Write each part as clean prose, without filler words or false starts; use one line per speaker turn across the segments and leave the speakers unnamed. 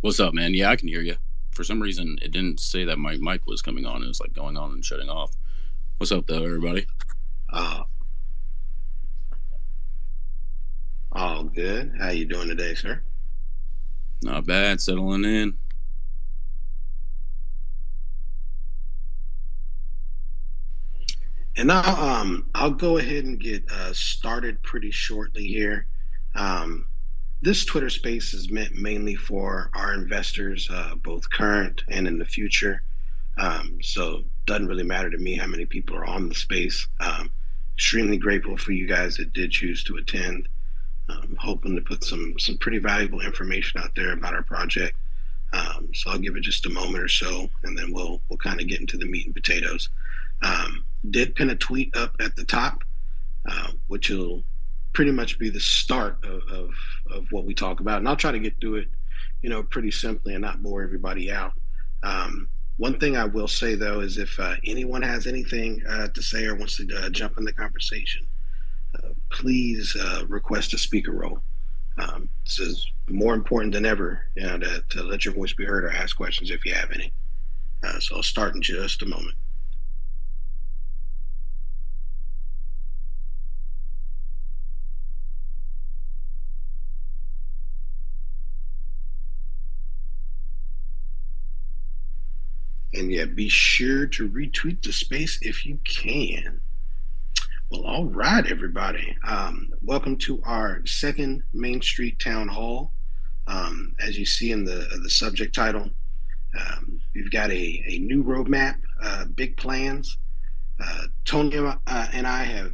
What's up, man? Yeah, I can hear you. For some reason, it didn't say that my mic was coming on. It was like going on and shutting off. What's up, though, everybody?
Uh, all good. How you doing today, sir?
Not bad. Settling in.
And I'll go ahead and get started pretty shortly here. Um, this Twitter space is meant mainly for our investors, both current and in the future. So doesn't really matter to me how many people are on the space. Extremely grateful for you guys that did choose to attend. Hoping to put some pretty valuable information out there about our project. So I'll give it just a moment or so, and then we'll kind of get into the meat and potatoes. Did pin a tweet up at the top, which will pretty much be the start of what we talk about, and I'll try to get through it, pretty simply and not bore everybody out. One thing I will say though is if anyone has anything to say or wants to jump in the conversation, please request a speaker role. This is more important than ever, to let your voice be heard or ask questions if you have any. So I'll start in just a moment. And yeah, be sure to retweet the space if you can. Well, all right, everybody. Welcome to our second Main Street Town Hall. As you see in the subject title, we've got a new roadmap, big plans. Tony and I have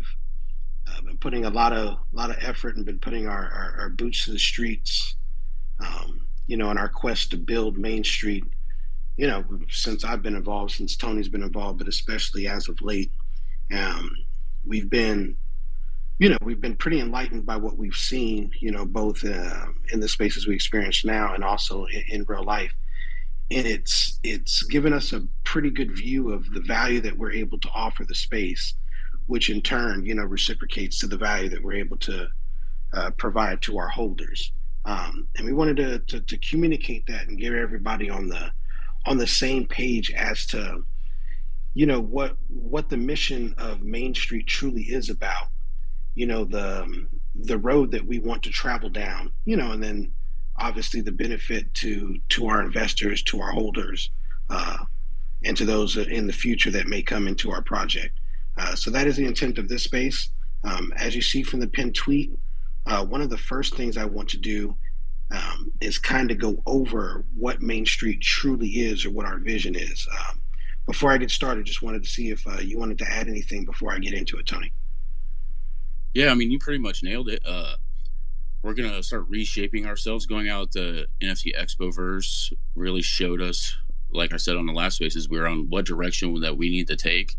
been putting a lot of effort and been putting our boots to the streets. In our quest to build Main Street. Since I've been involved, since Tony's been involved, but especially as of late, um, we've been we've been pretty enlightened by what we've seen. Both in the spaces we experience now and also in real life. And it's given us a pretty good view of the value that we're able to offer the space, which in turn, reciprocates to the value that we're able to provide to our holders. And we wanted to communicate that and get everybody on the same page as to what the mission of Main Street truly is about. The road that we want to travel down. And then obviously the benefit to our investors, to our holders, uh, and to those in the future that may come into our project. So that is the intent of this space. As you see from the pinned tweet, one of the first things I want to do is kind of go over what Main Street truly is or what our vision is. Before I get started, just wanted to see if you wanted to add anything before I get into it, Tony.
Yeah, I mean, you pretty much nailed it. We're gonna start reshaping ourselves. Going out the NFT Expoverse really showed us, like I said on the last spaces, we're on what direction that we need to take.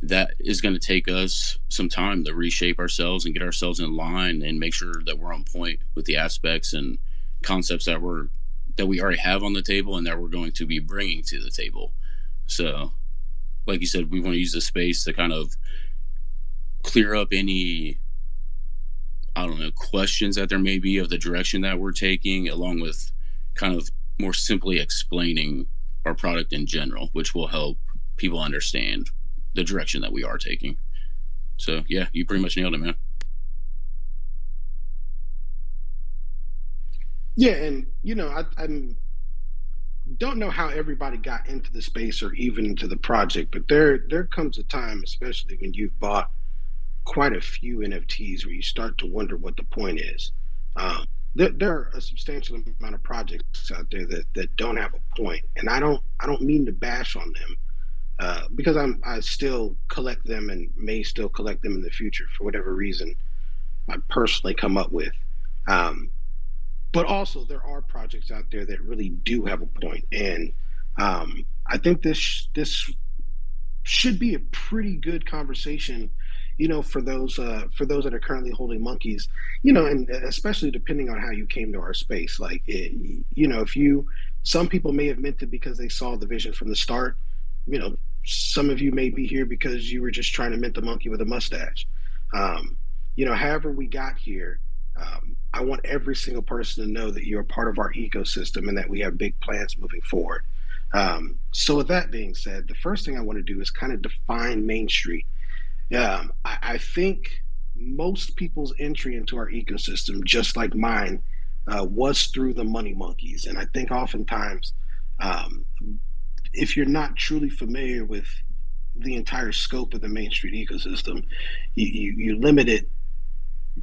That is going to take us some time to reshape ourselves and get ourselves in line and make sure that we're on point with the aspects and concepts that we already have on the table and that we're going to be bringing to the table. So, like you said, we want to use the space to kind of clear up any, I don't know, questions that there may be of the direction that we're taking, along with kind of more simply explaining our product in general, which will help people understand the direction that we are taking. So yeah, you pretty much nailed it, man.
Yeah, and I don't know how everybody got into the space or even into the project, but there comes a time, especially when you've bought quite a few NFTs, where you start to wonder what the point is. There are a substantial amount of projects out there that don't have a point, and I don't mean to bash on them, because I still collect them and may still collect them in the future for whatever reason I personally come up with. Um, but also there are projects out there that really do have a point, and I think this should be a pretty good conversation, for those that are currently holding monkeys, and especially depending on how you came to our space. Like, if you, some people may have meant it because they saw the vision from the start. Some of you may be here because you were just trying to mint the monkey with a mustache. However we got here, I want every single person to know that you're a part of our ecosystem and that we have big plans moving forward. So, with that being said, the first thing I want to do is kind of define Main Street. I think most people's entry into our ecosystem, just like mine, was through the money monkeys. And I think oftentimes, um, if you're not truly familiar with the entire scope of the Main Street ecosystem, you limit it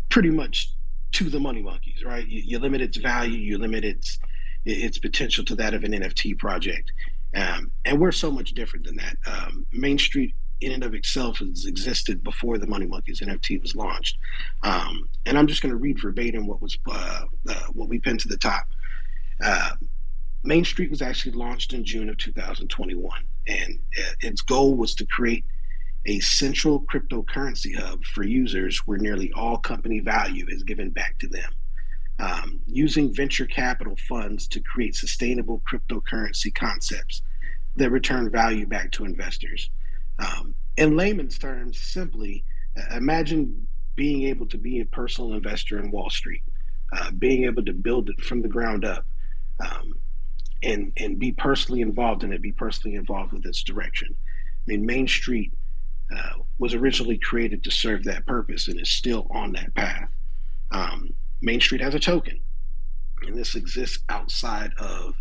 pretty much to the money monkeys, right? You limit its value, you limit its potential to that of an NFT project, and we're so much different than that. Main Street, in and of itself, has existed before the Money Monkeys NFT was launched, and I'm just going to read verbatim what we pinned to the top. Uh, Main Street was actually launched in June of 2021, and its goal was to create a central cryptocurrency hub for users where nearly all company value is given back to them, using venture capital funds to create sustainable cryptocurrency concepts that return value back to investors. In layman's terms, simply, imagine being able to be a personal investor in Wall Street, being able to build it from the ground up, um, and be personally involved in it, be personally involved with its direction. I mean, Main Street was originally created to serve that purpose and is still on that path. Main Street has a token, and this exists outside of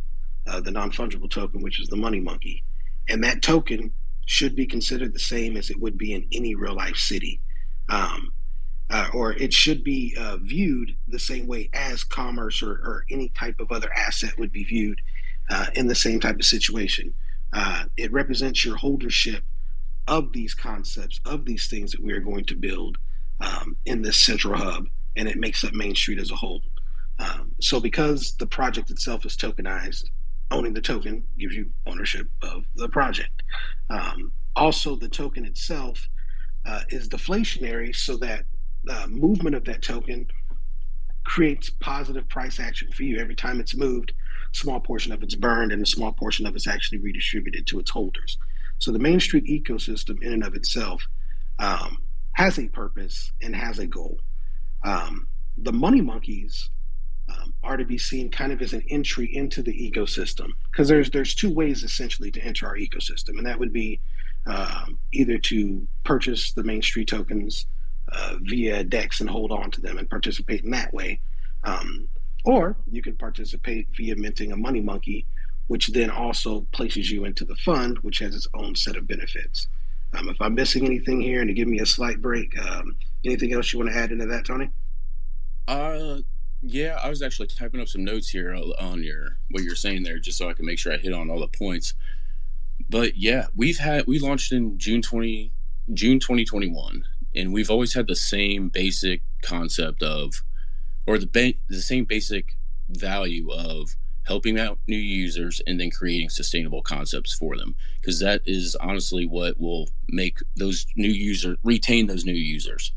the non fungible token, which is the money monkey. And that token should be considered the same as it would be in any real life city. Um, or it should be viewed the same way as commerce or any type of other asset would be viewed in the same type of situation. It represents your holdership of these concepts, of these things that we are going to build in this central hub, and it makes up Main Street as a whole. So, because the project itself is tokenized, owning the token gives you ownership of the project. Also, the token itself is deflationary, so that movement of that token creates positive price action for you. Every time it's moved, a small portion of it's burned and a small portion of it's actually redistributed to its holders. So the Main Street ecosystem, in and of itself, has a purpose and has a goal. The money monkeys are to be seen kind of as an entry into the ecosystem, because there's two ways essentially to enter our ecosystem, and that would be either to purchase the Main Street tokens via DEX and hold on to them and participate in that way. Or you can participate via minting a money monkey, which then also places you into the fund, which has its own set of benefits. If I'm missing anything here, and to give me a slight break, anything else you want to add into that, Tony?
Uh, yeah, I was actually typing up some notes here on your what you're saying there, just so I can make sure I hit on all the points. But yeah, we launched in June 2021, and we've always had the same basic concept of, or the same basic value of helping out new users and then creating sustainable concepts for them, because that is honestly what will make those new users retain those new users.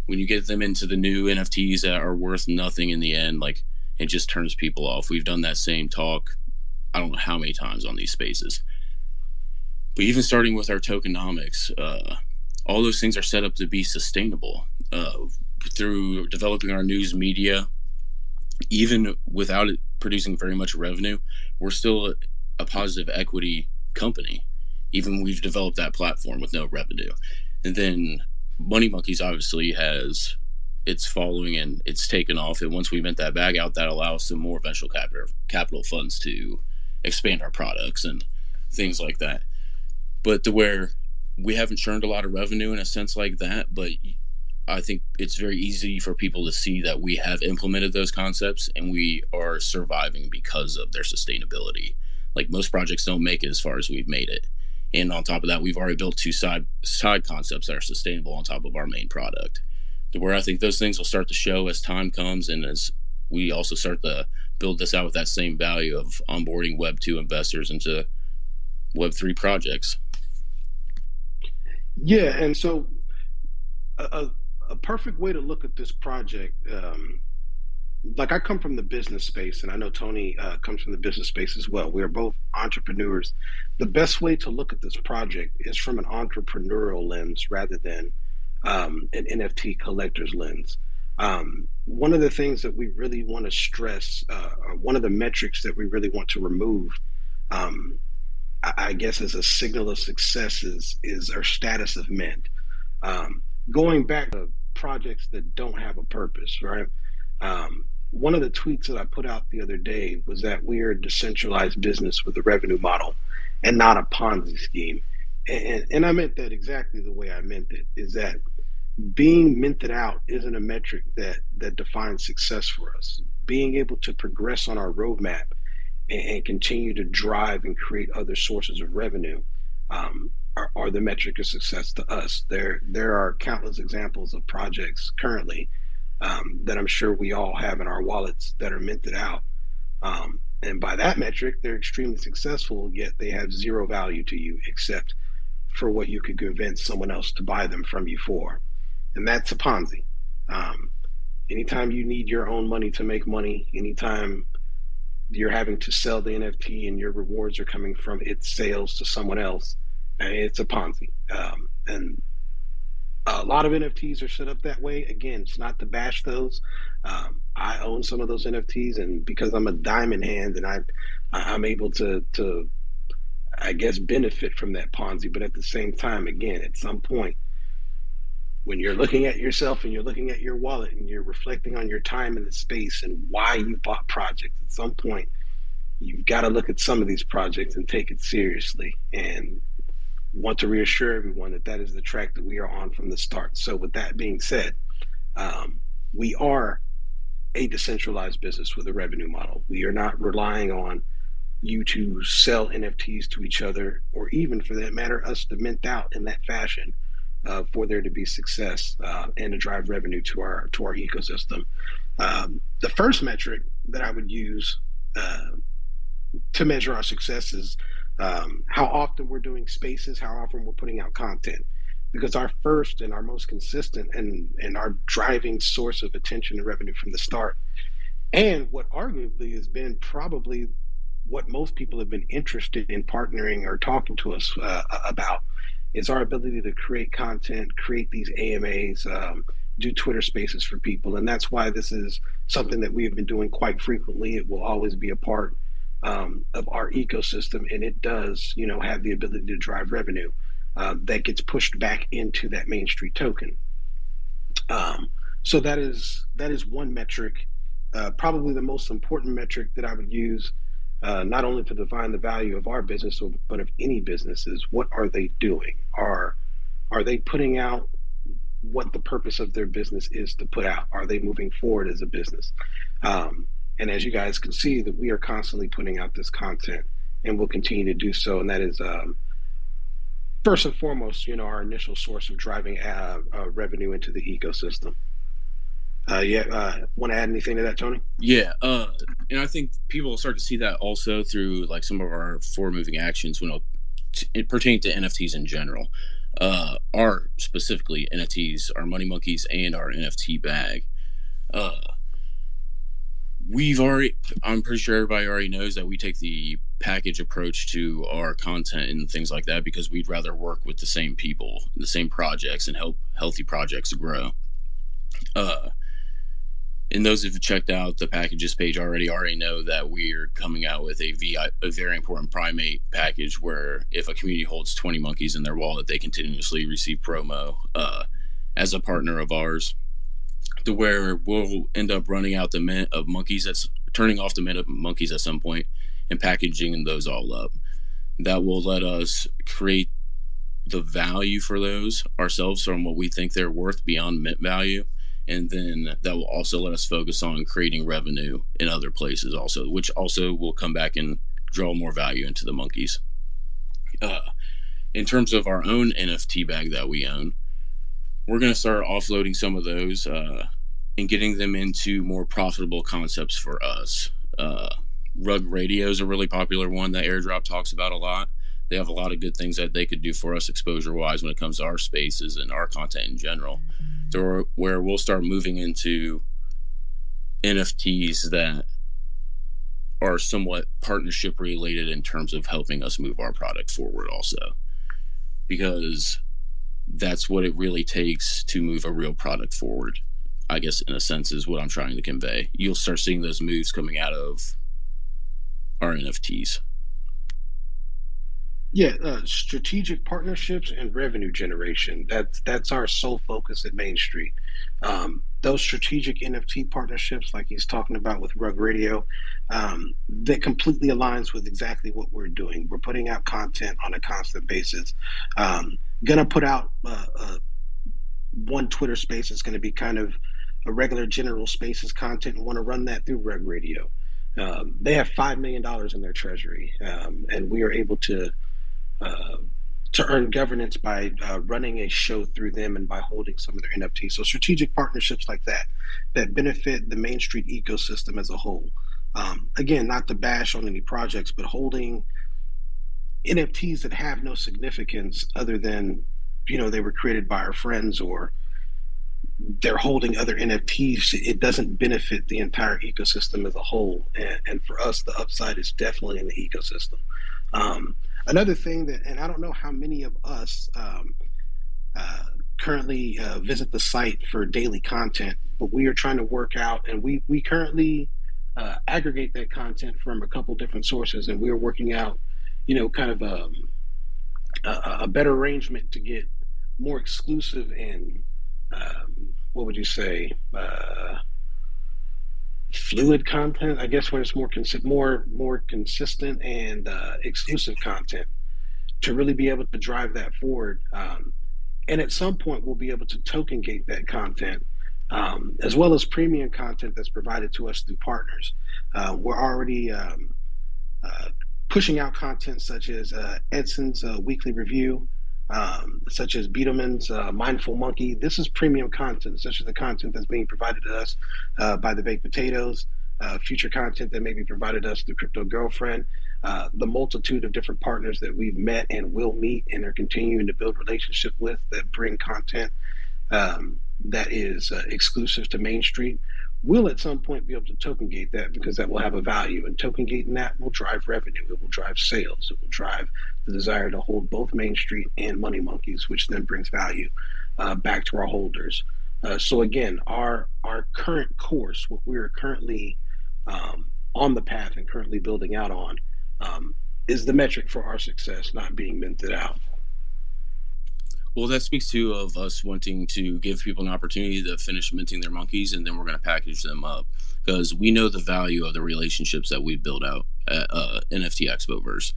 When you get them into the new NFTs that are worth nothing in the end, like, it just turns people off. We've done that same talk I don't know how many times on these spaces. But even starting with our tokenomics, all those things are set up to be sustainable through developing our news media. Even without it producing very much revenue, we're still a positive equity company. Even we've developed that platform with no revenue. And then Money Monkeys obviously has its following and it's taken off. And once we mint that bag out, that allows some more venture capital funds to expand our products and things like that. But to where we haven't churned a lot of revenue in a sense like that, but I think it's very easy for people to see that we have implemented those concepts and we are surviving because of their sustainability. Like, most projects don't make it as far as we've made it. And on top of that, we've already built two side concepts that are sustainable on top of our main product. To where I think those things will start to show as time comes, and as we also start to build this out with that same value of onboarding Web 2 investors into Web 3 projects.
Yeah, and so a, a perfect way to look at this project, like, I come from the business space, and I know Tony comes from the business space as well. We are both entrepreneurs. The best way to look at this project is from an entrepreneurial lens rather than an NFT collector's lens. One of the things that we really want to stress, or one of the metrics that we really want to remove, um, I guess, as a signal of success is our status of mint. Going back to projects that don't have a purpose, right? One of the tweets that I put out the other day was that we are a decentralized business with a revenue model and not a Ponzi scheme. And I meant that exactly the way I meant it, is that being minted out isn't a metric that defines success for us. Being able to progress on our roadmap and continue to drive and create other sources of revenue are the metric of success to us. There are countless examples of projects currently that I'm sure we all have in our wallets that are minted out. And by that metric, they're extremely successful, yet they have zero value to you except for what you could convince someone else to buy them from you for. And that's a Ponzi. Um, Anytime you need your own money to make money, anytime you're having to sell the NFT and your rewards are coming from its sales to someone else, it's a Ponzi. And a lot of NFTs are set up that way. Again, it's not to bash those. I own some of those NFTs, and because I'm a diamond hand, and I'm able to I guess benefit from that Ponzi. But at the same time, again, at some point, when you're looking at yourself and you're looking at your wallet and you're reflecting on your time in the space and why you bought projects, at some point you've got to look at some of these projects and take it seriously, and want to reassure everyone that that is the track that we are on from the start. So with that being said, we are a decentralized business with a revenue model. We are not relying on you to sell NFTs to each other, or even for that matter, us to mint out in that fashion for there to be success and to drive revenue to our ecosystem. The first metric that I would use to measure our success is how often we're doing spaces, how often we're putting out content. Because our first and our most consistent and our driving source of attention and revenue from the start, and what arguably has been probably what most people have been interested in partnering or talking to us about, is our ability to create content, create these AMAs, do Twitter spaces for people. And that's why this is something that we have been doing quite frequently. It will always be a part of our ecosystem, and it does, have the ability to drive revenue that gets pushed back into that Main Street token. So that is one metric, probably the most important metric that I would use, not only to define the value of our business, but of any business, is what are they doing? Are they putting out what the purpose of their business is to put out? Are they moving forward as a business? And as you guys can see, that we are constantly putting out this content, and we'll continue to do so. And that is first and foremost, our initial source of driving revenue into the ecosystem. Want to add anything to that, Tony?
Yeah, and I think people will start to see that also through like some of our forward moving actions when it pertaining to NFTs in general. Our specifically NFTs, our money monkeys, and our NFT bag. Uh, I'm pretty sure everybody already knows that we take the package approach to our content and things like that because we'd rather work with the same people, the same projects, and help healthy projects grow. Uh, and those who've checked out the packages page already know that we're coming out with a very important primate package where if a community holds 20 monkeys in their wallet, they continuously receive promo as a partner of ours, to where we'll end up running out the mint of monkeys, that's turning off the mint of monkeys at some point and packaging those all up. That will let us create the value for those ourselves from what we think they're worth beyond mint value. And then that will also let us focus on creating revenue in other places also, which also will come back and draw more value into the monkeys. In terms of our own NFT bag that we own, we're going to start offloading some of those and getting them into more profitable concepts for us. Rug Radio is a really popular one that Airdrop talks about a lot. They have a lot of good things that they could do for us exposure wise when it comes to our spaces and our content in general. So where we'll start moving into NFTs that are somewhat partnership related in terms of helping us move our product forward also, because that's what it really takes to move a real product forward. I guess in a sense is what I'm trying to convey. You'll start seeing those moves coming out of our NFTs.
Yeah, strategic partnerships and revenue generation. That's our sole focus at Main Street. Those strategic NFT partnerships, like he's talking about with Rug Radio, that completely aligns with exactly what we're doing. We're putting out content on a constant basis. Gonna put out one Twitter space that's going to be kind of a regular general spaces content and want to run that through Rug Radio. They have $5 million in their treasury, and we are able uh, to earn governance by running a show through them and by holding some of their NFTs. So strategic partnerships like that that benefit the Main Street ecosystem as a whole. Again, not to bash on any projects, but holding NFTs that have no significance other than they were created by our friends or they're holding other NFTs. It doesn't benefit the entire ecosystem as a whole. And for us, the upside is definitely in the ecosystem. Another thing that, and I don't know how many of us uh, currently visit the site for daily content, but we are trying to work out, and we currently aggregate that content from a couple different sources, and we're working out, kind of a better arrangement to get more exclusive and what would you say, fluid content, I guess, when it's more consistent and exclusive content to really be able to drive that forward. And at some point, we'll be able to token gate that content, as well as premium content that's provided to us through partners. We're already uh, pushing out content such as Edson's weekly review, such as Beetleman's Mindful Monkey. This is premium content, such as the content that's being provided to us by the Baked Potatoes, future content that may be provided to us through Crypto Girlfriend, the multitude of different partners that we've met and will meet and are continuing to build relationship with that bring content that is exclusive to Main Street. We'll at some point be able to token gate that because that will have a value, and token gating that will drive revenue. It will drive sales. It will drive the desire to hold both Main Street and Money Monkeys, which then brings value back to our holders. So again, our current course, what we are currently on the path and currently building out on, um, is the metric for our success, not being minted out.
Well, that speaks to of us wanting to give people an opportunity to finish minting their monkeys, and then we're going to package them up because we know the value of the relationships that we build out at NFT Expoverse.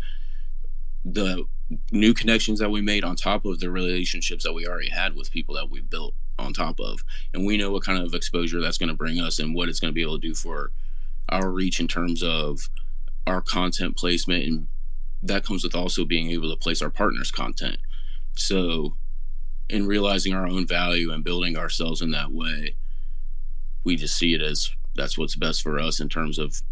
The new connections that we made on top of the relationships that we already had with people that we built on top of, and we know what kind of exposure that's going to bring us and what it's going to be able to do for our reach in terms of our content placement, and that comes with also being able to place our partners content. So in realizing our own value and building ourselves in that way, we just see it as that's what's best for us in terms of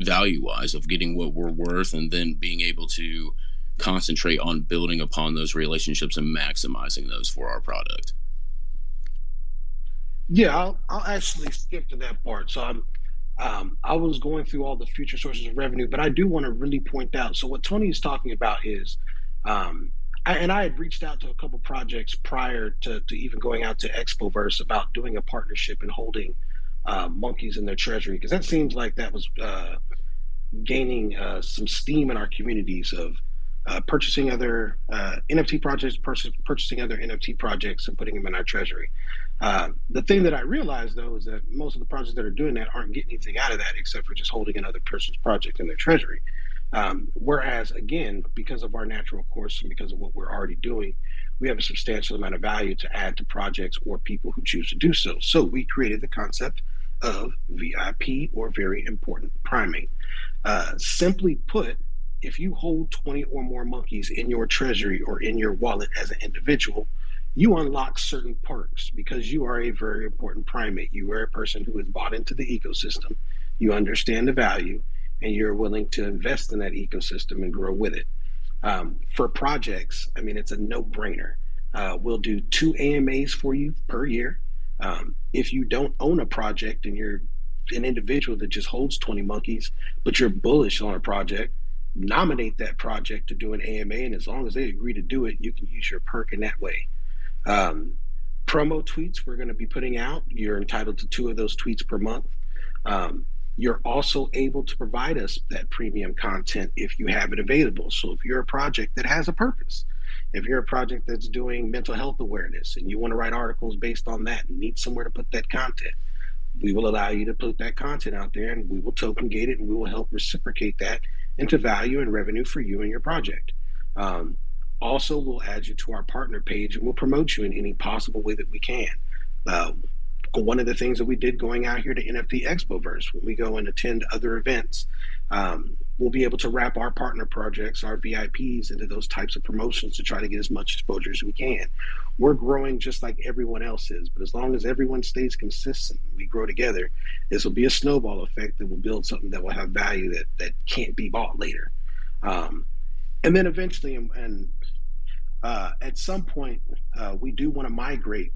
value wise of getting what we're worth and then being able to concentrate on building upon those relationships and maximizing those for our product.
Yeah, I'll actually skip to that part. So I was going through all the future sources of revenue, but I do want to really point out. So what Tony is talking about is, and I had reached out to a couple projects prior to even going out to Expoverse about doing a partnership and holding monkeys in their treasury because that seems like that was gaining some steam in our communities of purchasing other NFT projects, purchasing other NFT projects, and putting them in our treasury. The thing that I realized though is that most of the projects that are doing that aren't getting anything out of that except for just holding another person's project in their treasury. Whereas, again, because of our natural course and because of what we're already doing, we have a substantial amount of value to add to projects or people who choose to do so. So we created the concept of VIP or very important primate. Simply put, if you hold 20 or more monkeys in your treasury or in your wallet as an individual, you unlock certain perks because you are a very important primate. You are a person who is bought into the ecosystem. You understand the value and you're willing to invest in that ecosystem and grow with it. For projects, I mean, it's a no brainer. We'll do 2 AMAs for you per year. If you don't own a project and you're an individual that just holds 20 monkeys, but you're bullish on a project, nominate that project to do an AMA. And as long as they agree to do it, you can use your perk in that way. Um, promo tweets we're going to be putting out. You're entitled to 2 of those tweets per month. Um, you're also able to provide us that premium content if you have it available. So if you're a project that has a purpose, if you're a project that's doing mental health awareness and you want to write articles based on that and need somewhere to put that content, we will allow you to put that content out there and we will token gate it and we will help reciprocate that into value and revenue for you and your project. Um, Also, we'll add you to our partner page and we'll promote you in any possible way that we can. Uh, One of the things that we did going out here to NFT Expoverse, when we go and attend other events, we'll be able to wrap our partner projects, our VIPs, into those types of promotions to try to get as much exposure as we can. We're growing just like everyone else is, but as long as everyone stays consistent, we grow together. This will be a snowball effect that will build something that will have value that can't be bought later. Um, and then eventually, at some point, we do want to migrate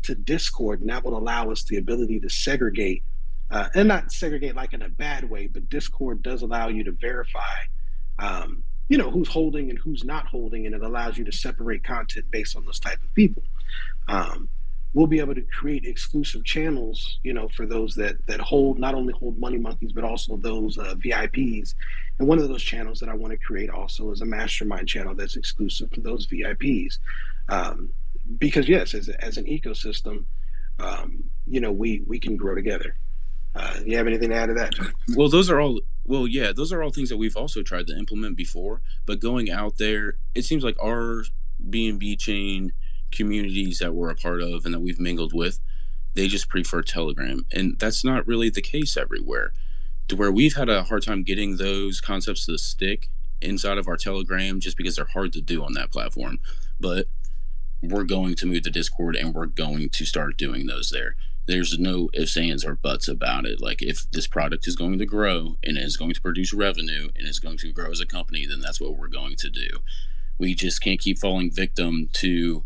to Discord, and that will allow us the ability to segregate, and not segregate like in a bad way, but Discord does allow you to verify, who's holding and who's not holding, and it allows you to separate content based on those type of people. Um, we'll be able to create exclusive channels, for those that hold not only hold money monkeys but also those VIPs. And one of those channels that I want to create also is a mastermind channel that's exclusive to those VIPs. Um, because yes, as an ecosystem, we can grow together. Do you have anything to add to that, John?
Well, those are all. Well, yeah, those are all things that we've also tried to implement before. But going out there, it seems like our BNB chain communities that we're a part of and that we've mingled with, they just prefer Telegram, and that's not really the case everywhere. To where we've had a hard time getting those concepts to stick inside of our Telegram just because they're hard to do on that platform. But we're going to move to Discord and we're going to start doing those there. There's no ifs, ands, or buts about it. Like, if this product is going to grow and is going to produce revenue and is going to grow as a company, then that's what we're going to do. We just can't keep falling victim to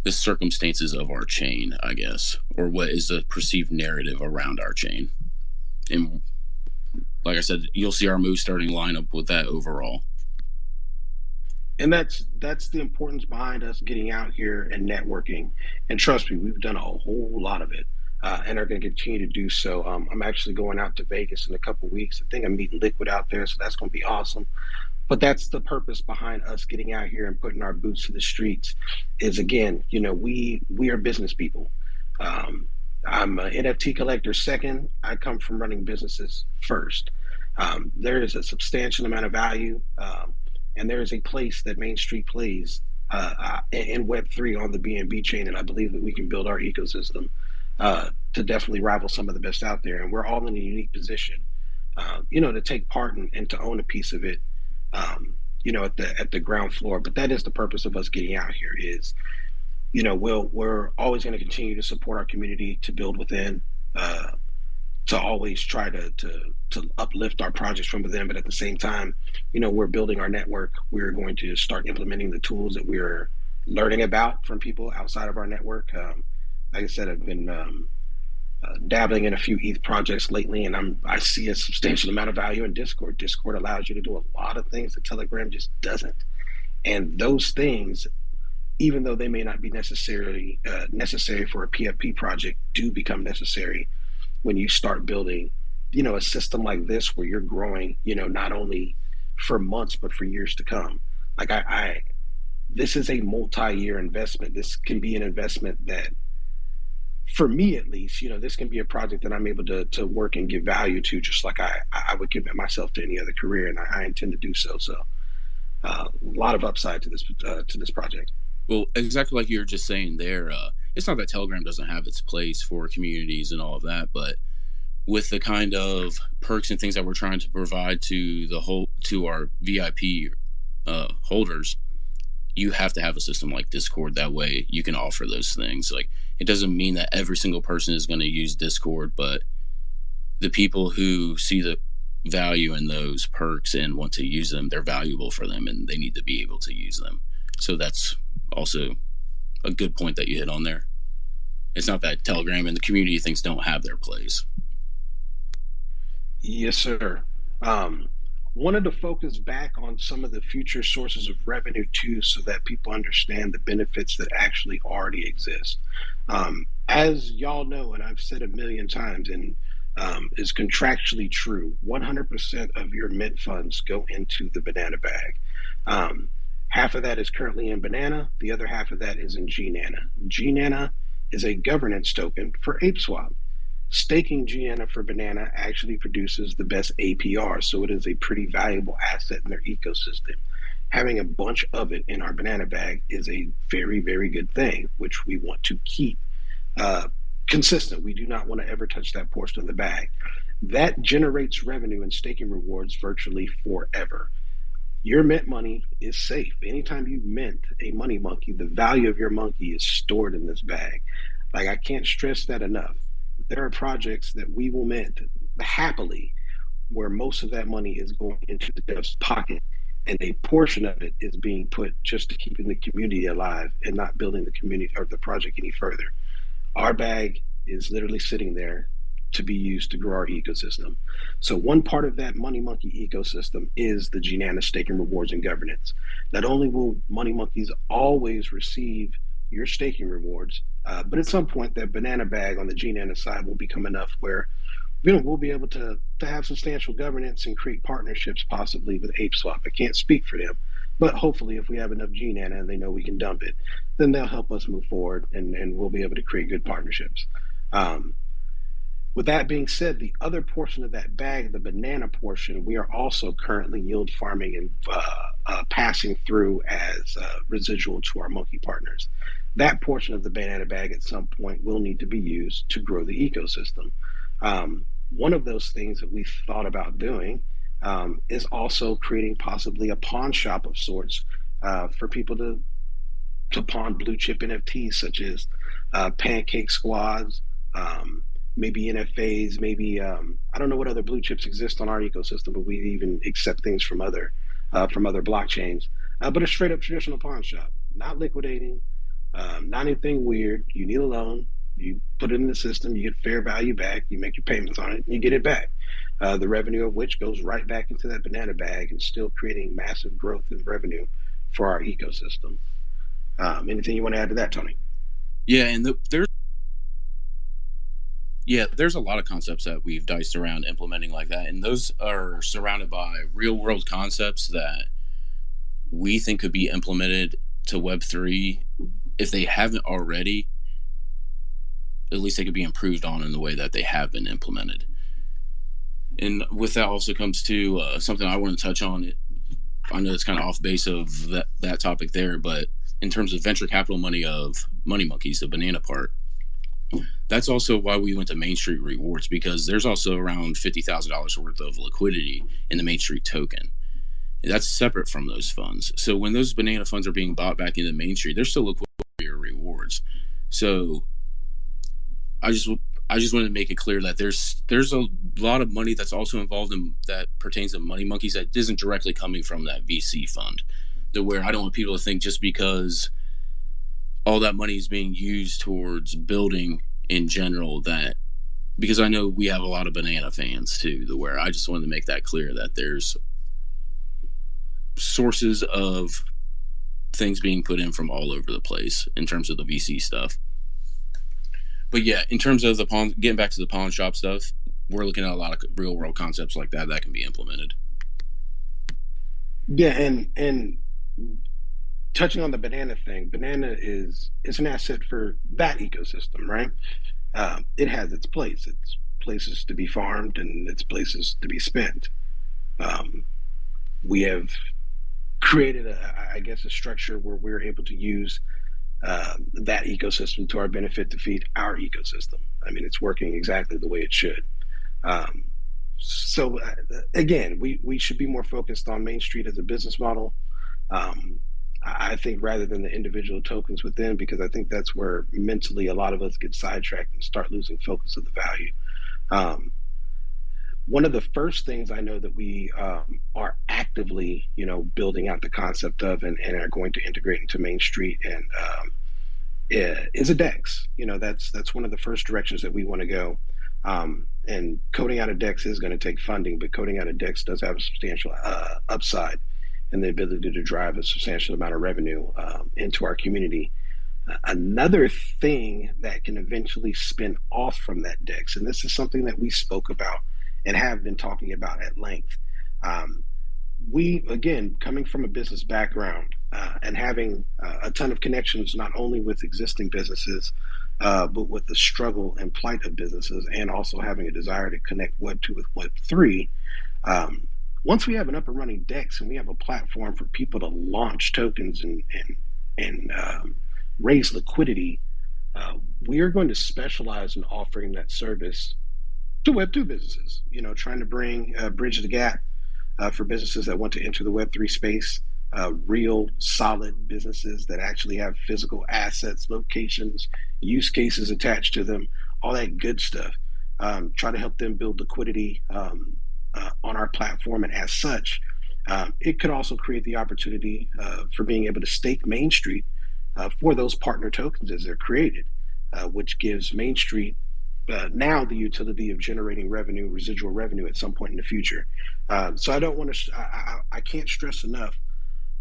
the circumstances of our chain, I guess, or what is the perceived narrative around our chain. And like I said, you'll see our move starting line up with that overall.
And that's the importance behind us getting out here and networking. And trust me, we've done a whole lot of it, and are going to continue to do so. I'm actually going out to Vegas in a couple of weeks. I think I'm meeting Liquid out there, so that's going to be awesome. But that's the purpose behind us getting out here and putting our boots to the streets. Is again, we are business people. Um, I'm an NFT collector second. I come from running businesses first. There is a substantial amount of value. And there is a place that Main Street plays in Web3 on the BNB chain, and I believe that we can build our ecosystem to definitely rival some of the best out there. And we're all in a unique position, to take part and to own a piece of it, at the ground floor. But that is the purpose of us getting out here. Is we're always going to continue to support our community to build within. To always try to uplift our projects from within, but at the same time, we're building our network. We're going to start implementing the tools that we're learning about from people outside of our network. Like I said, I've been dabbling in a few ETH projects lately, and I see a substantial amount of value in Discord. Discord allows you to do a lot of things that Telegram just doesn't, and those things, even though they may not be necessarily necessary for a PFP project, do become necessary when you start building, a system like this where you're growing, not only for months but for years to come. Like this is a multi-year investment. This can be an investment that, for me at least, this can be a project that I'm able to work and give value to, just like I would commit myself to any other career, and I intend to do so. So, a lot of upside to this project.
Well, exactly like you were just saying there, it's not that Telegram doesn't have its place for communities and all of that, but with the kind of perks and things that we're trying to provide to our VIP holders, you have to have a system like Discord. That way you can offer those things. Like, it doesn't mean that every single person is going to use Discord, but the people who see the value in those perks and want to use them, they're valuable for them and they need to be able to use them. So that's also a good point that you hit on there. It's not that Telegram and the community things don't have their place.
Yes, sir. Um, wanted to focus back on some of the future sources of revenue too, so that people understand the benefits that actually already exist. As y'all know, and I've said a million times, and is contractually true, 100% of your mint funds go into the banana bag. Um, Half of that is currently in banana, the other half of that is in GNANA. GNANA is a governance token for ApeSwap. Staking GNA for Banana actually produces the best APR, so it is a pretty valuable asset in their ecosystem. Having a bunch of it in our banana bag is a very, very good thing, which we want to keep uh, consistent. We do not want to ever touch that portion of the bag. That generates revenue and staking rewards virtually forever. Your mint money is safe. Anytime you mint a money monkey, the value of your monkey is stored in this bag. Like, I can't stress that enough. There are projects that we will mint happily where most of that money is going into the dev's pocket, and a portion of it is being put just to keeping the community alive and not building the community or the project any further. Our bag is literally sitting there to be used to grow our ecosystem. So one part of that Money Monkey ecosystem is the Gnana staking rewards and governance. Not only will Money Monkeys always receive your staking rewards, but at some point that banana bag on the Gnana side will become enough where we'll be able to have substantial governance and create partnerships possibly with ApeSwap. I can't speak for them, but hopefully if we have enough GNANA and they know we can dump it, then they'll help us move forward and we'll be able to create good partnerships. Um, with that being said, the other portion of that bag, the banana portion, we are also currently yield farming and passing through as residual to our monkey partners. That portion of the banana bag at some point will need to be used to grow the ecosystem. One of those things that we've thought about doing is also creating possibly a pawn shop of sorts for people to pawn blue chip NFTs, such as pancake squads, maybe NFAs, maybe I don't know what other blue chips exist on our ecosystem, but we even accept things from other blockchains. But a straight up traditional pawn shop, not liquidating, not anything weird. You need a loan. You put it in the system, you get fair value back, you make your payments on it, and you get it back. The revenue of which goes right back into that banana bag and still creating massive growth in revenue for our ecosystem. Anything you want to add to that, Tony?
Yeah, and there's a lot of concepts that we've diced around implementing like that, and those are surrounded by real world concepts that we think could be implemented to Web3 if they haven't already. At least they could be improved on in the way that they have been implemented. And with that also comes to something I want to touch on. I know it's kind of off base of that topic there, but in terms of venture capital money of Money Monkeys, the banana part, that's also why we went to Main Street Rewards, because there's also around $50,000 worth of liquidity in the Main Street token. That's separate from those funds. So when those banana funds are being bought back into Main Street, there's still liquidity rewards. So I just wanted to make it clear that there's a lot of money that's also involved in that pertains to Money Monkeys that isn't directly coming from that VC fund. To where I don't want people to think just because all that money is being used towards building in general, that because I know we have a lot of banana fans too, to where I just wanted to make that clear that there's sources of things being put in from all over the place in terms of the VC stuff. But yeah, in terms of getting back to the pawn shop stuff, we're looking at a lot of real world concepts like that can be implemented.
Yeah, and touching on the banana thing, banana is it's an asset for that ecosystem, right? It has its place. It's places to be farmed and it's places to be spent. Um, we have created, I guess, a structure where we're able to use that ecosystem to our benefit to feed our ecosystem. I mean, it's working exactly the way it should. Um, so again, we should be more focused on Main Street as a business model. Um, I think rather than the individual tokens within, because I think that's where mentally a lot of us get sidetracked and start losing focus of the value. Um, One of the first things I know that we are actively, building out the concept of and are going to integrate into Main Street and is a DEX. That's one of the first directions that we want to go. And coding out of DEX is going to take funding, but coding out of DEX does have a substantial upside and the ability to drive a substantial amount of revenue into our community. Another thing that can eventually spin off from that DEX, and this is something that we spoke about and have been talking about at length. Um, we, again, coming from a business background and having a ton of connections, not only with existing businesses, but with the struggle and plight of businesses, and also having a desire to connect Web 2 with Web 3. Um, Once we have an up and running DEX and we have a platform for people to launch tokens and raise liquidity, uh, we are going to specialize in offering that service to Web 2 businesses, trying to bridge the gap for businesses that want to enter the Web3 space, real solid businesses that actually have physical assets, locations, use cases attached to them, all that good stuff. Try to help them build liquidity on our platform. And as such, it could also create the opportunity for being able to stake Main Street for those partner tokens as they're created, which gives Main Street now the utility of generating revenue, residual revenue at some point in the future. So I don't want to, I can't stress enough,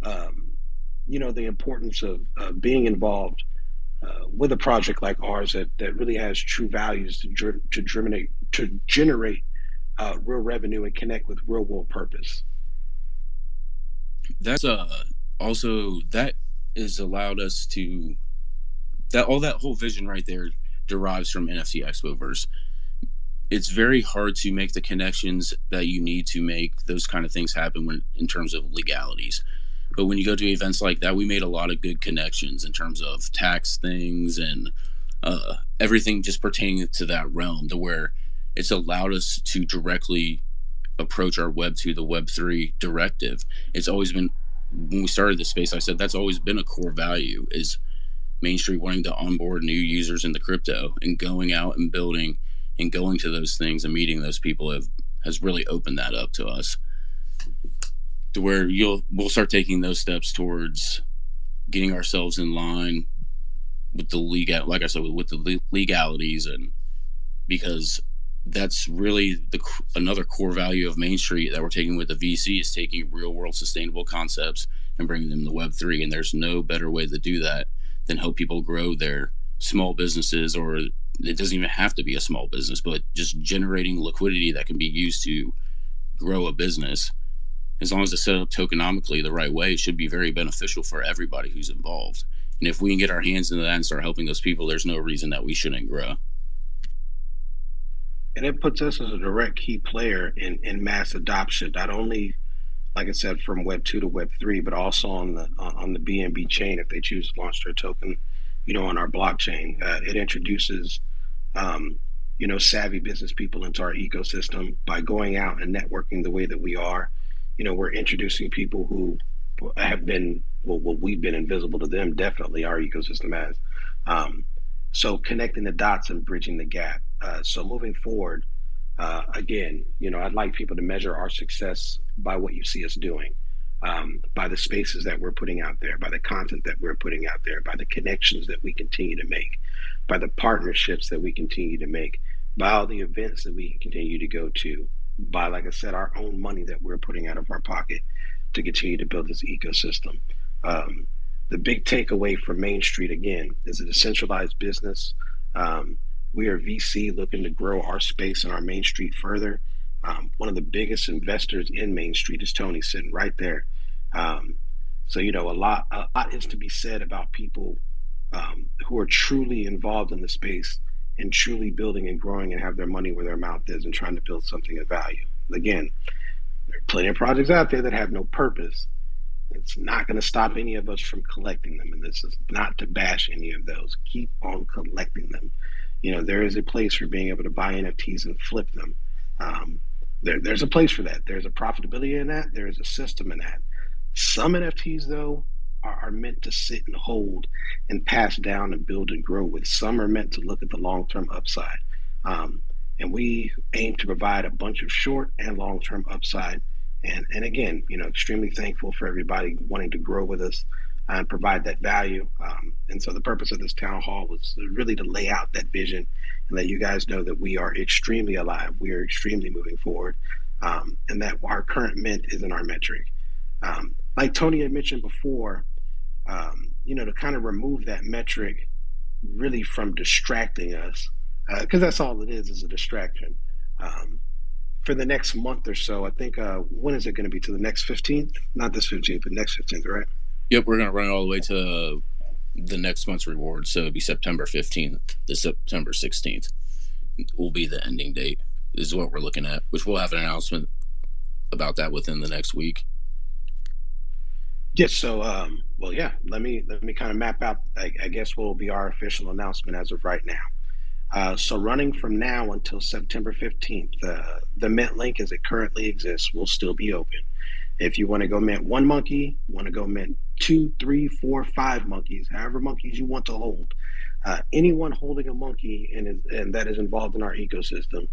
the importance of being involved with a project like ours that really has true values to generate real revenue and connect with real world purpose.
That's also that is allowed us to that all that whole vision right there derives from NFT Expoverse. It's very hard to make the connections that you need to make those kind of things happen when in terms of legalities. But when you go to events like that, we made a lot of good connections in terms of tax things and everything just pertaining to that realm, to where it's allowed us to directly approach our Web 2, the Web 3 directive. It's always been, when we started this space, I said that's always been a core value is Main Street wanting to onboard new users in the crypto, and going out and building and going to those things and meeting those people has really opened that up to us, to where we'll start taking those steps towards getting ourselves in line with the legal, like I said, with the legalities. And because that's really another core value of Main Street that we're taking with the VC is taking real world sustainable concepts and bringing them to Web3. And there's no better way to do that than help people grow their small businesses, or it doesn't even have to be a small business, but just generating liquidity that can be used to grow a business. As long as it's set up tokenomically the right way, it should be very beneficial for everybody who's involved. And if we can get our hands into that and start helping those people, there's no reason that we shouldn't grow.
And it puts us as a direct key player in mass adoption, not only, like I said, from Web 2 to Web 3, but also on the BNB chain if they choose to launch their token, on our blockchain. It introduces, savvy business people into our ecosystem by going out and networking the way that we are. We're introducing people who have been, well, we've been invisible to them, definitely our ecosystem has. So connecting the dots and bridging the gap. So moving forward, again, I'd like people to measure our success by what you see us doing, by the spaces that we're putting out there, by the content that we're putting out there, by the connections that we continue to make, by the partnerships that we continue to make, by all the events that we continue to go to, by, like I said, our own money that we're putting out of our pocket to continue to build this ecosystem. The big takeaway from Main Street, again, is a decentralized business. We are VC looking to grow our space and our Main Street further. One of the biggest investors in Main Street is Tony, sitting right there. So a lot is to be said about people who are truly involved in the space and truly building and growing and have their money where their mouth is and trying to build something of value. Again, there are plenty of projects out there that have no purpose. It's not going to stop any of us from collecting them. And this is not to bash any of those. Keep on collecting them. There is a place for being able to buy NFTs and flip them. There's a place for that. There's a profitability in that. There is a system in that. Some NFTs, though, are meant to sit and hold and pass down and build and grow with. Some are meant to look at the long-term upside. And we aim to provide a bunch of short and long-term upside. And again, extremely thankful for everybody wanting to grow with us. and provide that value. And so the purpose of this town hall was really to lay out that vision and let you guys know that we are extremely alive. We are extremely moving forward, and that our current mint isn't our metric. Like Tony had mentioned before, to kind of remove that metric really from distracting us, because that's all it is a distraction. Um, for the next month or so, I think, when is it going to be? To the next 15th? Not this 15th, but next 15th, right?
Yep, we're gonna run it all the way to the next month's reward. So it'll be September 15th. The September 16th will be the ending date. Is what we're looking at, which we'll have an announcement about that within the next week.
Yes. So, well, yeah. Let me kind of map out. I guess what will be our official announcement as of right now. So, running from now until September 15th, the Mint link as it currently exists will still be open. If you want to go mint one monkey, want to go mint two, three, four, five monkeys, however monkeys you want to hold, anyone holding a monkey and that is involved in our ecosystem,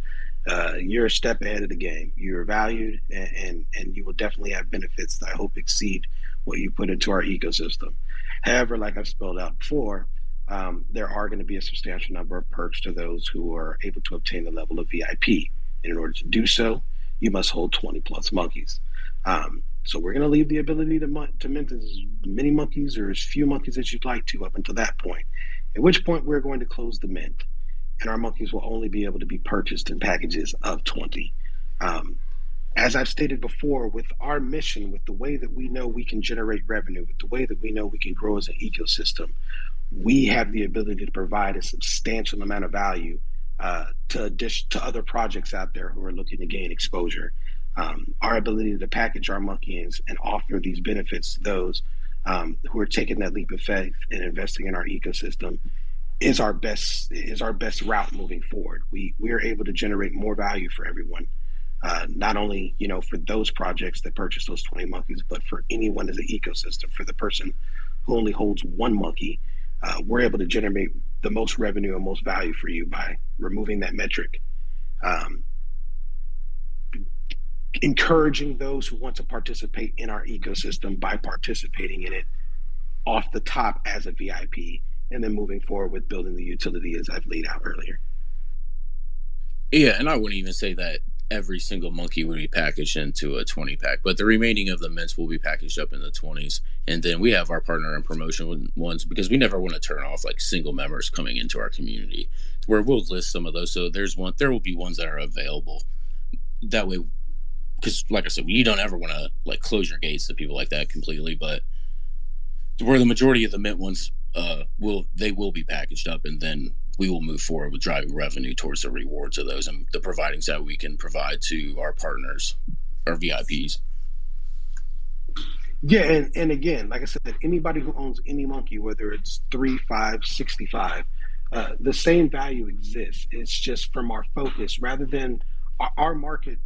you're a step ahead of the game. You're valued, and you will definitely have benefits that I hope exceed what you put into our ecosystem. However, like I've spelled out before, there are going to be a substantial number of perks to those who are able to obtain the level of VIP. And in order to do so, you must hold 20 plus monkeys. So we're going to leave the ability to mint as many monkeys or as few monkeys as you'd like to up until that point, at which point we're going to close the mint. And our monkeys will only be able to be purchased in packages of 20. Um, as I've stated before, with our mission, with the way that we know we can generate revenue, with the way that we know we can grow as an ecosystem, we have the ability to provide a substantial amount of value to other projects out there who are looking to gain exposure. Our ability to package our monkeys and offer these benefits to those who are taking that leap of faith and investing in our ecosystem is our best route moving forward. We are able to generate more value for everyone, not only for those projects that purchase those 20 monkeys, but for anyone as an ecosystem. For the person who only holds one monkey, we're able to generate the most revenue and most value for you by removing that metric. Um, Encouraging those who want to participate in our ecosystem by participating in it off the top as a VIP, and then moving forward with building the utility as I've laid out earlier.
Yeah, and I wouldn't even say that every single monkey would be packaged into a 20 pack, but the remaining of the mints will be packaged up in the 20s. And then we have our partner and promotion ones because we never want to turn off like single members coming into our community, where we'll list some of those. So there will be ones that are available that way. Because, like I said, you don't ever want to like close your gates to people like that completely, but where the majority of the mint ones will be packaged up, and then we will move forward with driving revenue towards the rewards of those and the providings that we can provide to our partners, our VIPs.
Yeah, and again, like I said, anybody who owns any monkey, whether it's 3, 5, 65, the same value exists. It's just from our focus rather than our market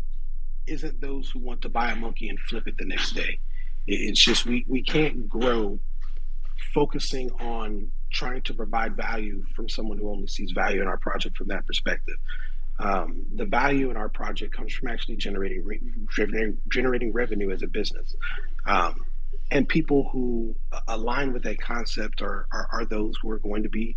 isn't those who want to buy a monkey and flip it the next day. It's just we can't grow focusing on trying to provide value from someone who only sees value in our project from that perspective. The value in our project comes from actually generating revenue as a business. Um, and people who align with that concept are those who are going to be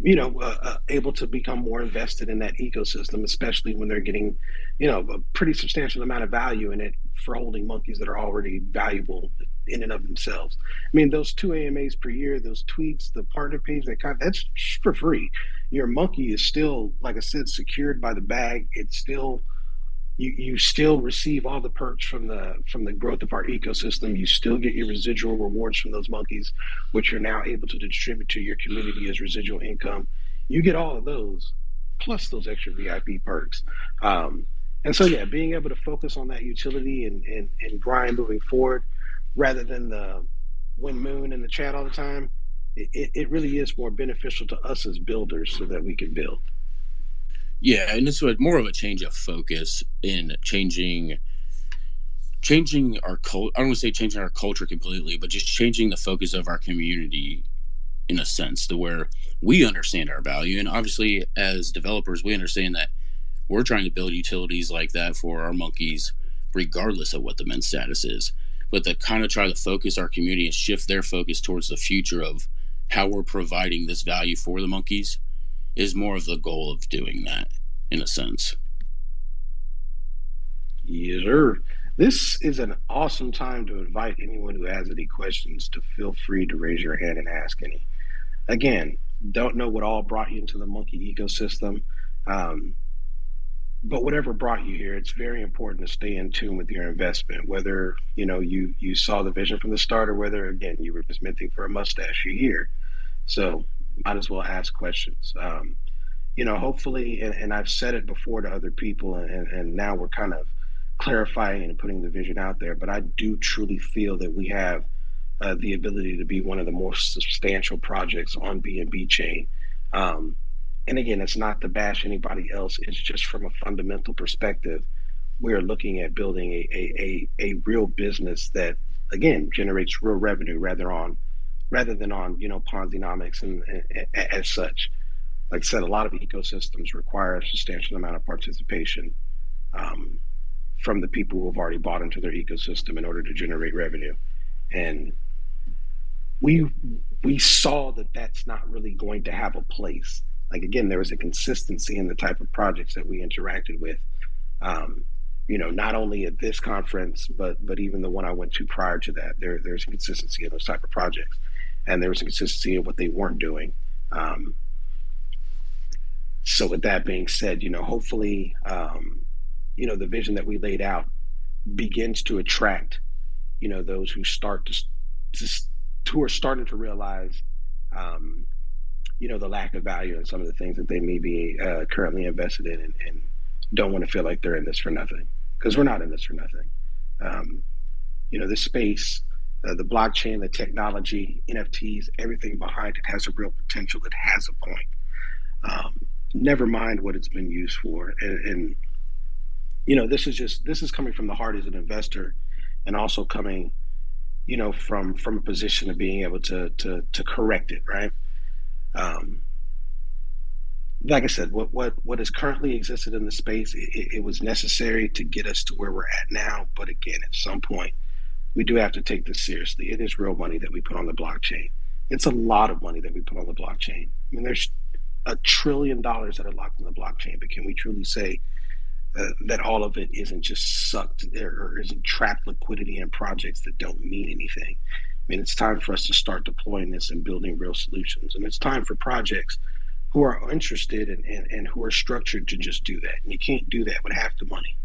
able to become more invested in that ecosystem, especially when they're getting, a pretty substantial amount of value in it for holding monkeys that are already valuable in and of themselves. I mean, those two AMAs per year, those tweets, the partner page, that's for free. Your monkey is still, like I said, secured by the bag. It's still you still receive all the perks from the growth of our ecosystem. You still get your residual rewards from those monkeys, which you're now able to distribute to your community as residual income. You get all of those plus those extra VIP perks. And so yeah, being able to focus on that utility and grind moving forward rather than the wind moon and the chat all the time, it really is more beneficial to us as builders so that we can build.
Yeah, and it's more of a change of focus in changing our I don't want to say changing our culture completely, but just changing the focus of our community in a sense to where we understand our value. And obviously, as developers, we understand that we're trying to build utilities like that for our monkeys, regardless of what the mint status is. but to kind of try to focus our community and shift their focus towards the future of how we're providing this value for the monkeys is more of the goal of doing that in a sense.
Yes, sir. This is an awesome time to invite anyone who has any questions to feel free to raise your hand and ask any. Again, don't know what all brought you into the monkey ecosystem. Um, but whatever brought you here, it's very important to stay in tune with your investment. Whether you saw the vision from the start, or whether again you were just minting for a mustache, you're here. So might as well ask questions. Hopefully, and I've said it before to other people, and now we're kind of clarifying and putting the vision out there. But I do truly feel that we have the ability to be one of the most substantial projects on BNB chain. Um, and again, it's not to bash anybody else. It's just from a fundamental perspective, we're looking at building a real business that again generates real revenue rather than on Ponzinomics and as such. Like I said, a lot of ecosystems require a substantial amount of participation um, from the people who have already bought into their ecosystem in order to generate revenue. And we we saw that that's not really going to have a place. Like again, there was a consistency in the type of projects that we interacted with. Um, not only at this conference, but even the one I went to prior to that, there's a consistency in those type of projects, and there was a consistency in what they weren't doing. Um, so with that being said, hopefully, the vision that we laid out begins to attract, those who start to who are starting to realize, um, the lack of value in some of the things that they may be currently invested in, and don't want to feel like they're in this for nothing, because we're not in this for nothing. Um, this space, the blockchain, the technology, NFTs, everything behind it has a real potential. It has a point. Never mind what it's been used for, and this is coming from the heart as an investor, and also coming, from a position of being able to correct it, right? Um, like I said, what has currently existed in the space, it was necessary to get us to where we're at now. But again, at some point, we do have to take this seriously. It is real money that we put on the blockchain. It's a lot of money that we put on the blockchain. I mean, there's $1 trillion that are locked in the blockchain, but can we truly say that all of it isn't just sucked or isn't trapped liquidity in projects that don't mean anything? I mean, it's time for us to start deploying this and building real solutions. And it's time for projects who are interested and who are structured to just do that. And you can't do that with half the money.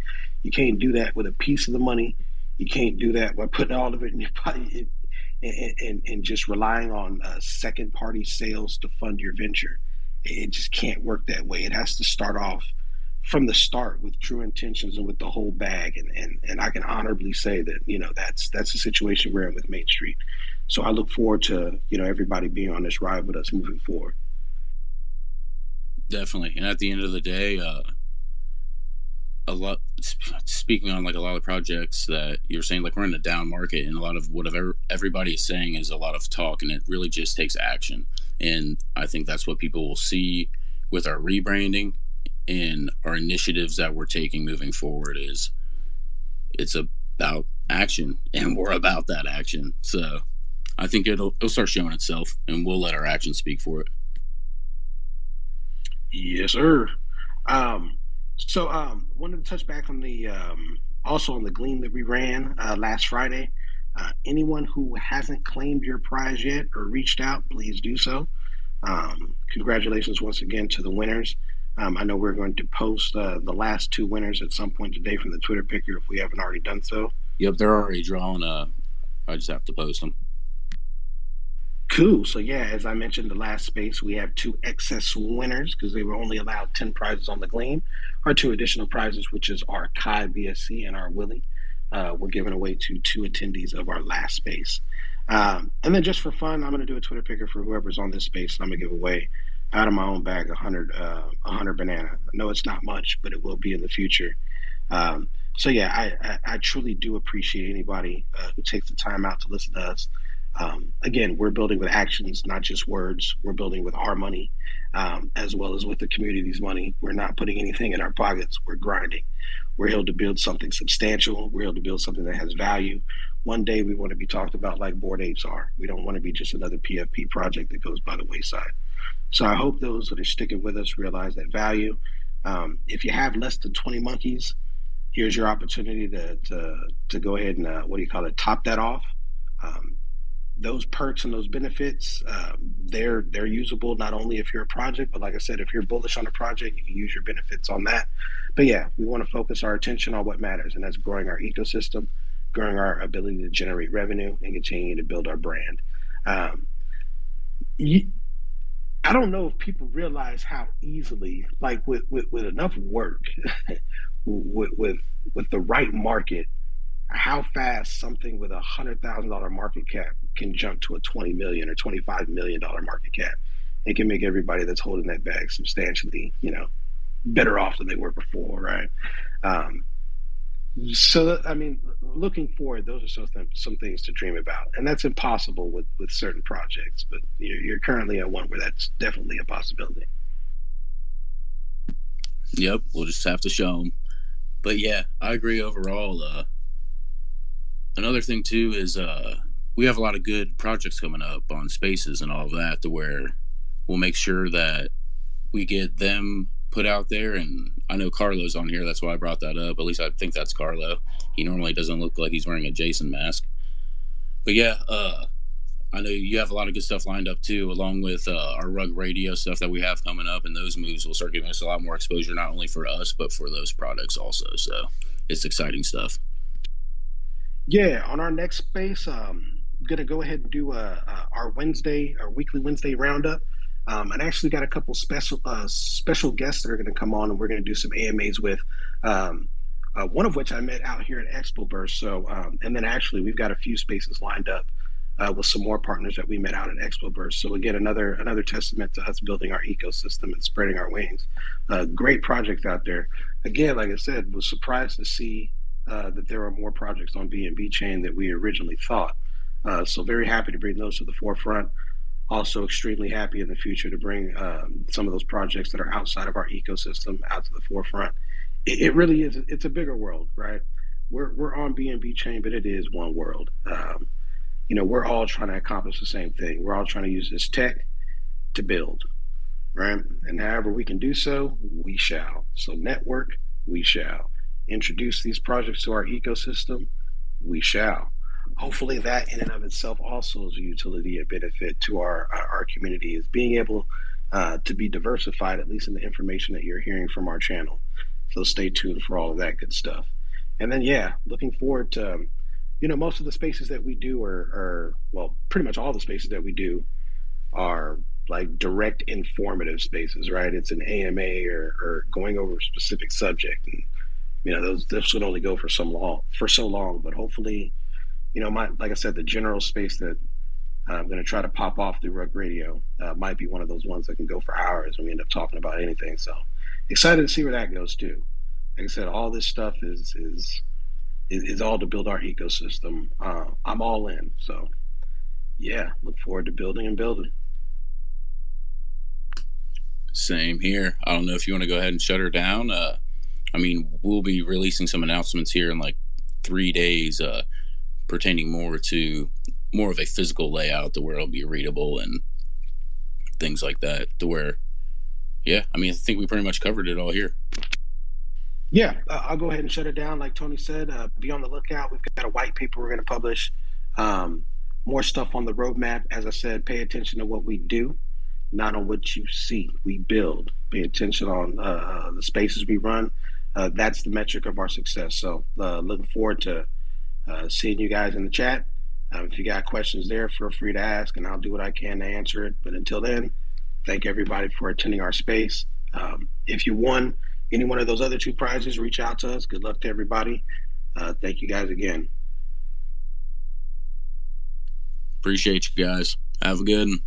You can't do that with a piece of the money. You can't do that by putting all of it in your pocket and just relying on second party sales to fund your venture. It just can't work that way. It has to start off from the start with true intentions and with the whole bag. And I can honorably say that, that's the situation we're in with Main Street. So I look forward to, everybody being on this ride with us moving forward.
Definitely. And at the end of the day, a lot speaking on like a lot of projects that you're saying, like we're in a down market, and a lot of whatever everybody is saying is a lot of talk, and it really just takes action. And I think that's what people will see with our rebranding and our initiatives that we're taking moving forward. Is it's about action, and we're about that action. So I think it'll start showing itself, and we'll let our actions speak for it.
Yes, sir. Um, wanted to touch back on the also on the gleam that we ran last Friday. Anyone who hasn't claimed your prize yet or reached out, please do so. Congratulations once again to the winners. I know we're going to post the last two winners at some point today from the Twitter picker if we haven't already done so.
Yep, they're already drawn. I just have to post them.
Cool. So yeah, as I mentioned, the last space we have two excess winners because they were only allowed 10 prizes on the Gleam. Our two additional prizes, which is our Kai BSC and our Willie, were given away to two attendees of our last space. And then just for fun, I'm going to do a Twitter picker for whoever's on this space. And I'm going to give away out of my own bag 100 banana. I know it's not much, but it will be in the future. So yeah, I truly do appreciate anybody who takes the time out to listen to us. Again, we're building with actions, not just words. We're building with our money, as well as with the community's money. We're not putting anything in our pockets. We're grinding. We're here to build something substantial. We're here to build something that has value. One day we want to be talked about like Bored Apes are. We don't want to be just another PFP project that goes by the wayside. So I hope those that are sticking with us realize that value. If you have less than 20 monkeys, here's your opportunity to go ahead and what do you call it, top that off. Um, those perks and those benefits, they're usable not only if you're a project, but like I said, if you're bullish on a project, you can use your benefits on that. But yeah, we want to focus our attention on what matters, and that's growing our ecosystem, growing our ability to generate revenue, and continue to build our brand. Um, you, I don't know if people realize how easily, like with enough work, with, with with the right market, how fast something with $100,000 market cap can jump to a 20 million or $25 million market cap. It can make everybody that's holding that bag substantially, better off than they were before, right? Um, so I mean, looking forward, those are some things to dream about, and that's impossible with certain projects. But you're currently at one where that's definitely a possibility.
Yep, we'll just have to show them. But yeah, I agree overall. Another thing too is we have a lot of good projects coming up on spaces and all of that, to where we'll make sure that we get them put out there. And I know Carlo's on here, that's why I brought that up. At least I think that's Carlo. He normally doesn't look like he's wearing a Jason mask. But yeah, I know you have a lot of good stuff lined up too, along with our rug radio stuff that we have coming up, and those moves will start giving us a lot more exposure, not only for us but for those products also. So it's exciting stuff.
Yeah, on our next space, gonna go ahead and do our weekly Wednesday roundup. And I actually got a couple special guests that are gonna come on, and we're gonna do some AMAs with. Um, one of which I met out here at Expo Burst. So, and then actually we've got a few spaces lined up with some more partners that we met out at Expo Burst. So again, another testament to us building our ecosystem and spreading our wings. Great projects out there. Again, like I said, was surprised to see that there are more projects on BNB chain than we originally thought. So very happy to bring those to the forefront. Also extremely happy in the future to bring some of those projects that are outside of our ecosystem out to the forefront. It really is. It's a bigger world, right? We're on BNB chain, but it is one world. We're all trying to accomplish the same thing. We're all trying to use this tech to build, right? And however we can do so, we shall. So network, we shall. Introduce these projects to our ecosystem, we shall. Hopefully that in and of itself also is a utility and benefit to our community, is being able to be diversified, at least in the information that you're hearing from our channel. So stay tuned for all of that good stuff. And then, yeah, looking forward to, most of the spaces that we do are, well, pretty much all the spaces that we do are like direct informative spaces, right? It's an AMA or going over a specific subject. And, those would only go for so long, but hopefully, like I said, the general space that I'm going to try to pop off through Rug Radio might be one of those ones that can go for hours and we end up talking about anything. So excited to see where that goes too. Like I said, all this stuff is all to build our ecosystem. I'm all in. So yeah, look forward to building and building.
Same here. I don't know if you want to go ahead and shut her down. I mean, we'll be releasing some announcements here in like 3 days, pertaining more of a physical layout, to where it'll be readable and things like that. To where, yeah, I mean, I think we pretty much covered it all here.
Yeah, I'll go ahead and shut it down. Like Tony said, be on the lookout. We've got a white paper we're going to publish. Um, More stuff on the roadmap. As I said, pay attention to what we do, not on what you see. We build. Pay attention on the spaces we run. That's the metric of our success. So looking forward to seeing you guys in the chat. If you got questions there, feel free to ask, and I'll do what I can to answer it. But until then, thank everybody for attending our space. If you won any one of those other two prizes, reach out to us. Good luck to everybody. Thank you guys again.
Appreciate you guys. Have a good one.